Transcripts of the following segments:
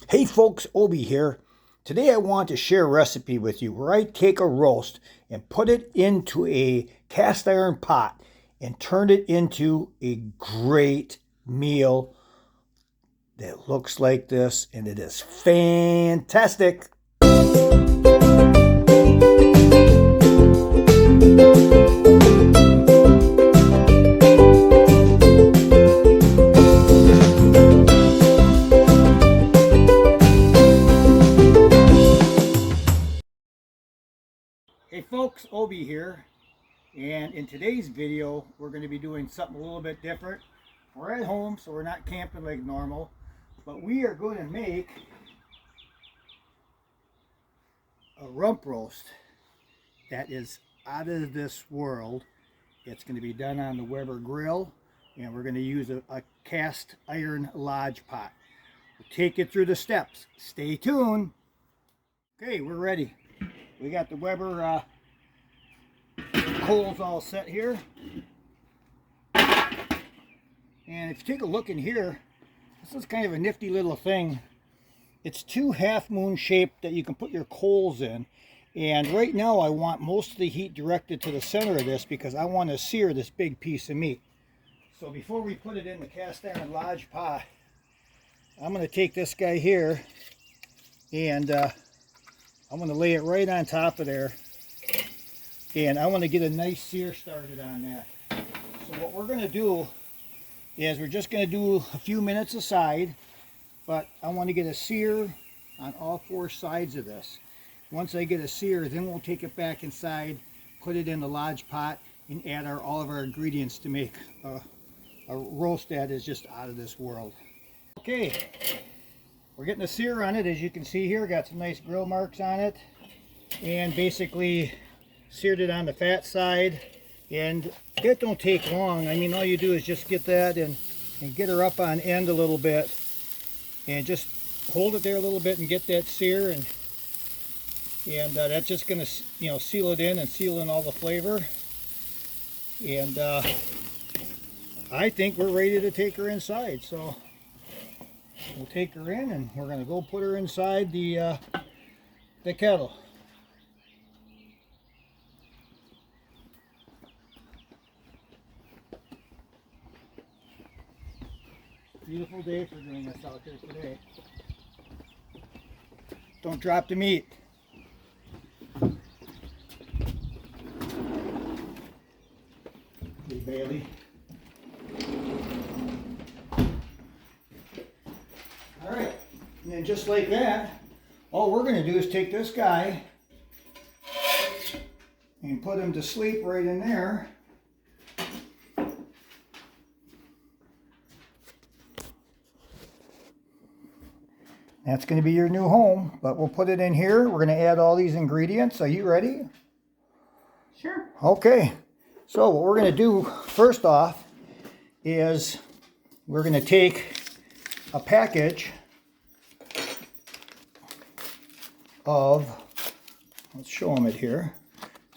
Hey folks, Obi here. Today I want to share a recipe with you where I take a roast and put it into a cast iron pot and turn it into a great meal that looks like this, and it is fantastic. Hey folks, Obi here, and in today's video we're going to be doing something a little bit different. We're at home, so we're not camping like normal, but we are going to make a rump roast that is out of this world. It's going to be done on the Weber grill, and we're going to use a cast iron lodge pot. We'll take you through the steps. Stay tuned. Okay, we're ready. We got the Weber coals all set here. And if you take a look in here, this is kind of a nifty little thing. It's two half moon shaped that you can put your coals in. And right now I want most of the heat directed to the center of this because I want to sear this big piece of meat. So before we put it in the cast iron lodge pot, I'm going to take this guy here and I'm going to lay it right on top of there, and I want to get a nice sear started on that. So what we're going to do is we're just going to do a few minutes aside, but I want to get a sear on all four sides of this. Once I get a sear, then we'll take it back inside, put it in the lodge pot, and add all of our ingredients to make a roast that is just out of this world. Okay. We're getting a sear on it, as you can see here. Got some nice grill marks on it, and basically seared it on the fat side, and it don't take long. I mean, all you do is just get that and get her up on end a little bit, and just hold it there a little bit and get that sear, and that's just going to, you know, seal it in and seal in all the flavor. And I think we're ready to take her inside. So we'll take her in, and we're going to go put her inside the kettle. Beautiful day for doing this out there today. Don't drop the meat. Hey, Bailey. Alright, and then just like that, all we're going to do is take this guy and put him to sleep right in there. That's going to be your new home, but we'll put it in here. We're going to add all these ingredients. Are you ready? Sure. Okay, so what we're going to do first off is we're going to take a package of, let's show them it here,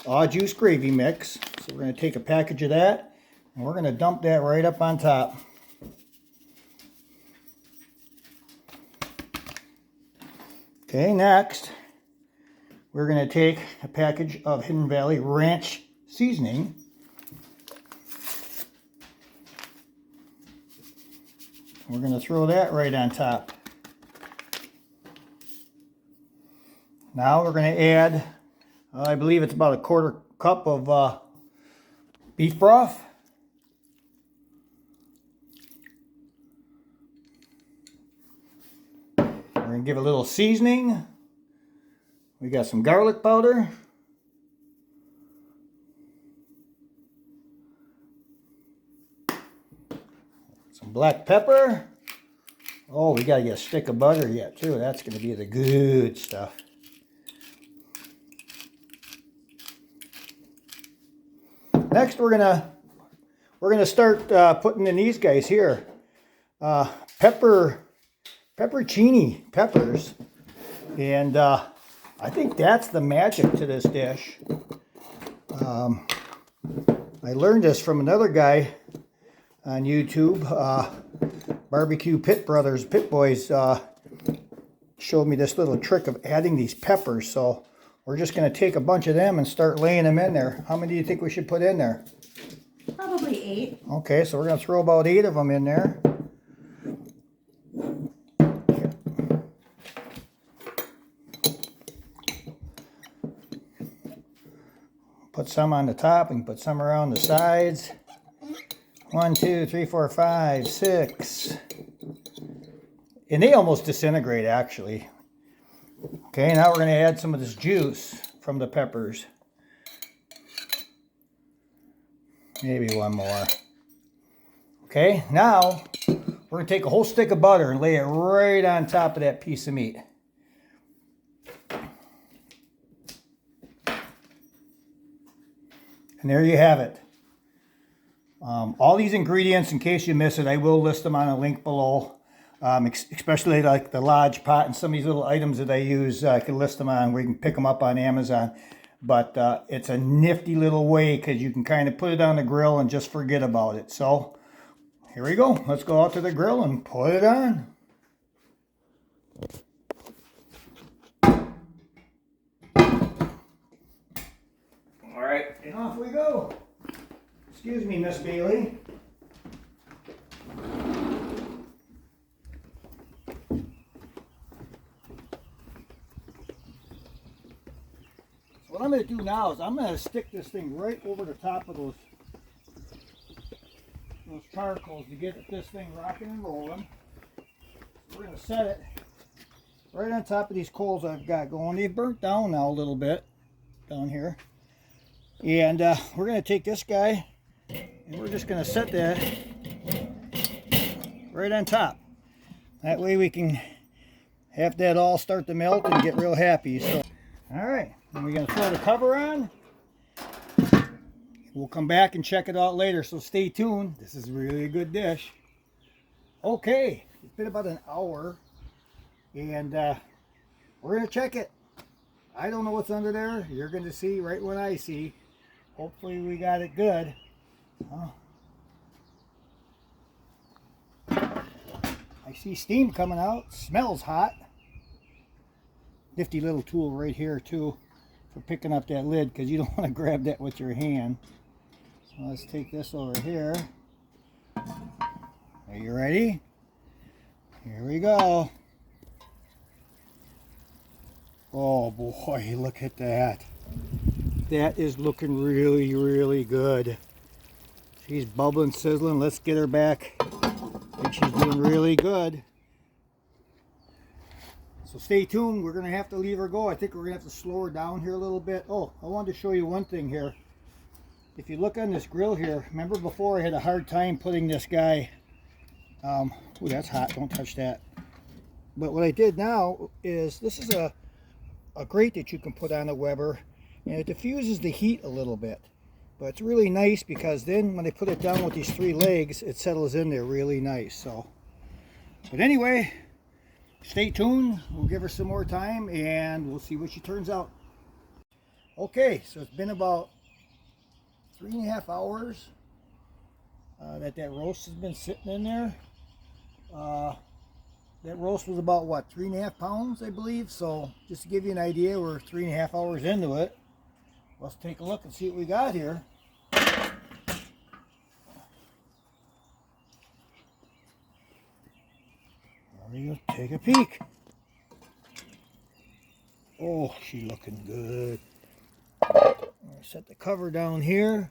Aw Juice gravy mix. So we're going to take a package of that, and we're going to dump that right up on top. Okay, next we're going to take a package of Hidden Valley Ranch seasoning. We're going to throw that right on top. Now we're going to add, I believe it's about a quarter cup of beef broth. We're going to give it a little seasoning. We got some garlic powder. Some black pepper. Oh, we got to get a stick of butter yet too. That's going to be the good stuff. Next, we're gonna start putting in these guys here. Pepperoncini peppers, and I think that's the magic to this dish. I learned this from another guy on YouTube, Barbecue Pit Brothers, Pit Boys. showed me this little trick of adding these peppers. So we're just going to take a bunch of them and start laying them in there. How many do you think we should put in there? Probably 8. Okay, so we're going to throw about 8 of them in there. Put some on the top and put some around the sides. 1, 2, 3, 4, 5, 6. And they almost disintegrate, actually. Okay, now we're going to add some of this juice from the peppers. Maybe one more. Okay, now we're going to take a whole stick of butter and lay it right on top of that piece of meat. And there you have it. All these ingredients, in case you miss it, I will list them on a link below. Especially like the Lodge pot and some of these little items that I use, I can list them on where you can pick them up on Amazon. But it's a nifty little way because you can kind of put it on the grill and just forget about it. So here we go. Let's go out to the grill and put it on. All right, and off we go. Excuse me, Miss Bailey. What I'm going to do now is I'm going to stick this thing right over the top of those charcoals to get this thing rocking and rolling. We're going to set it right on top of these coals I've got going. They've burnt down now a little bit down here. And we're going to take this guy and we're just going to set that right on top. That way we can have that all start to melt and get real happy. So, all right. And we're going to throw the cover on. We'll come back and check it out later, so stay tuned. This is really a good dish. Okay, it's been about an hour, and we're going to check it. I don't know what's under there. You're going to see right when I see. Hopefully we got it good. I see steam coming out. Smells hot. Nifty little tool right here, too, for picking up that lid, because you don't want to grab that with your hand. So let's take this over here. Are you ready? Here we go. Oh boy, look at that. That is looking really, really good. She's bubbling, sizzling. Let's get her back. I think she's doing really good. So stay tuned. We're going to have to leave her go. I think we're going to have to slow her down here a little bit. Oh, I wanted to show you one thing here. If you look on this grill here, remember before I had a hard time putting this guy, ooh, that's hot, don't touch that. But what I did now is, this is a grate that you can put on a Weber, and it diffuses the heat a little bit. But it's really nice because then when I put it down with these 3 legs, it settles in there really nice. So, but anyway, stay tuned. We'll give her some more time and we'll see what she turns out. Okay, so it's been about 3.5 hours that roast has been sitting in there. That roast was about, what, 3.5 pounds, I believe. So just to give you an idea, we're 3.5 hours into it. Let's take a look and see what we got here. There we go. Take a peek. Oh, she's looking good. Set the cover down here.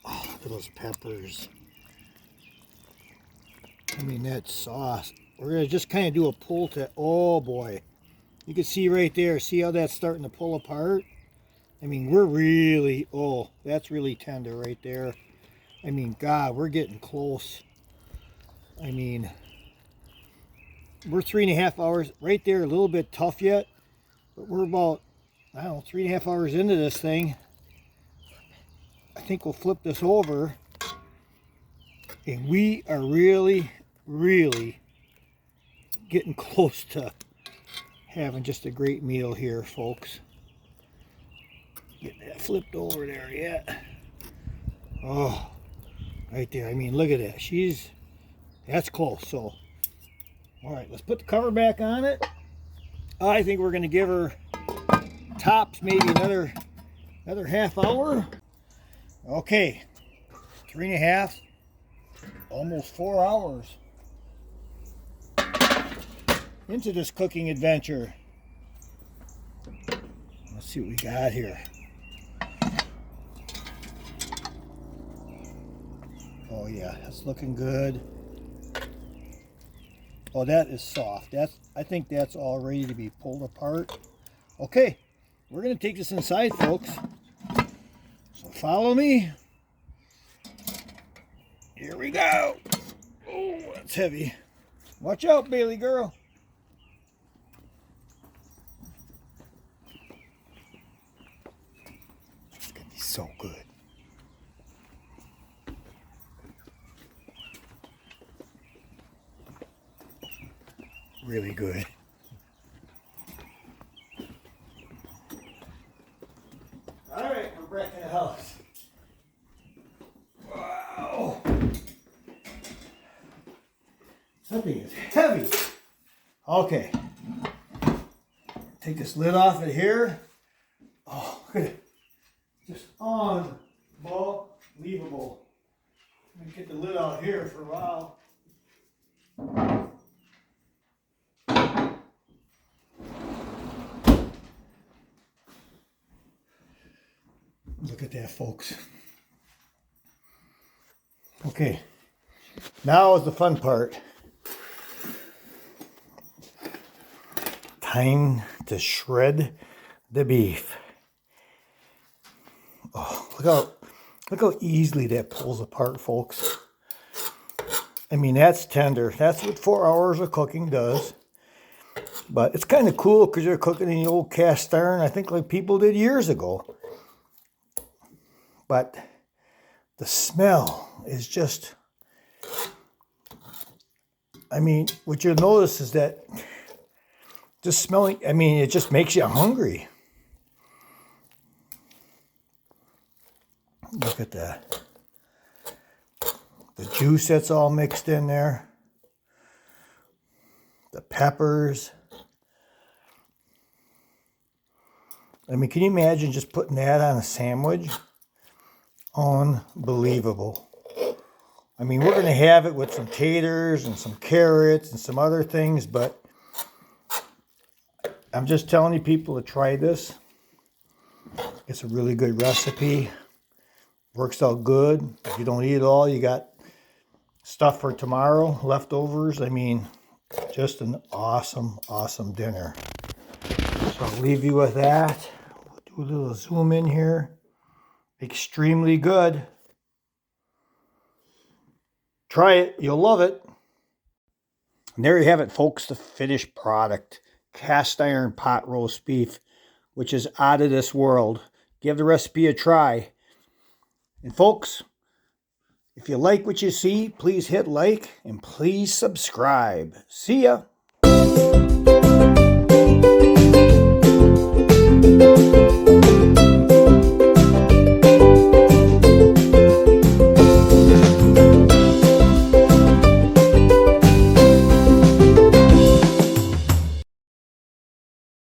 Oh, look at those peppers. I mean, that sauce. We're going to just kind of do a pull to, oh boy. You can see right there, see how that's starting to pull apart? I mean, we're really, oh, that's really tender right there. I mean, God, we're getting close. I mean, we're 3.5 hours right there, a little bit tough yet, but we're about, I don't know, 3.5 hours into this thing. I think we'll flip this over, and we are really, really getting close to having just a great meal here, folks. Get that flipped over there yet. Oh, right there. I mean, look at that. That's close. So, all right, let's put the cover back on it. I think we're going to give her tops maybe another half hour. Okay, 3.5, almost 4 hours into this cooking adventure. Let's see what we got here. Oh yeah, that's looking good. Oh, that is soft. I think that's all ready to be pulled apart. Okay, we're going to take this inside, folks. So follow me. Here we go. Oh, that's heavy. Watch out, Bailey girl. It's going to be so good. Really good. All right, we're back in the house. Wow. Something is heavy. Okay. Take this lid off of here. Oh, look at it. Just unbelievable. Let me get the lid out here for a while. Look at that, folks. Okay, now is the fun part. Time to shred the beef. Oh, look how easily that pulls apart, folks. I mean, that's tender. That's what 4 hours of cooking does. But it's kind of cool because you're cooking in the old cast iron, I think like people did years ago. But the smell is just, I mean, what you'll notice is that just smelling, I mean, it just makes you hungry. Look at that. The juice that's all mixed in there. The peppers. I mean, can you imagine just putting that on a sandwich? Unbelievable. I mean, we're going to have it with some taters and some carrots and some other things, but I'm just telling you people to try this. It's a really good recipe. Works out good. If you don't eat it all, you got stuff for tomorrow, leftovers. I mean, just an awesome, awesome dinner. So I'll leave you with that. We'll do a little zoom in here. Extremely good. Try it. You'll love it. And there you have it, folks. The finished product. Cast iron pot roast beef, which is out of this world. Give the recipe a try. And folks, if you like what you see, please hit like and please subscribe. See ya.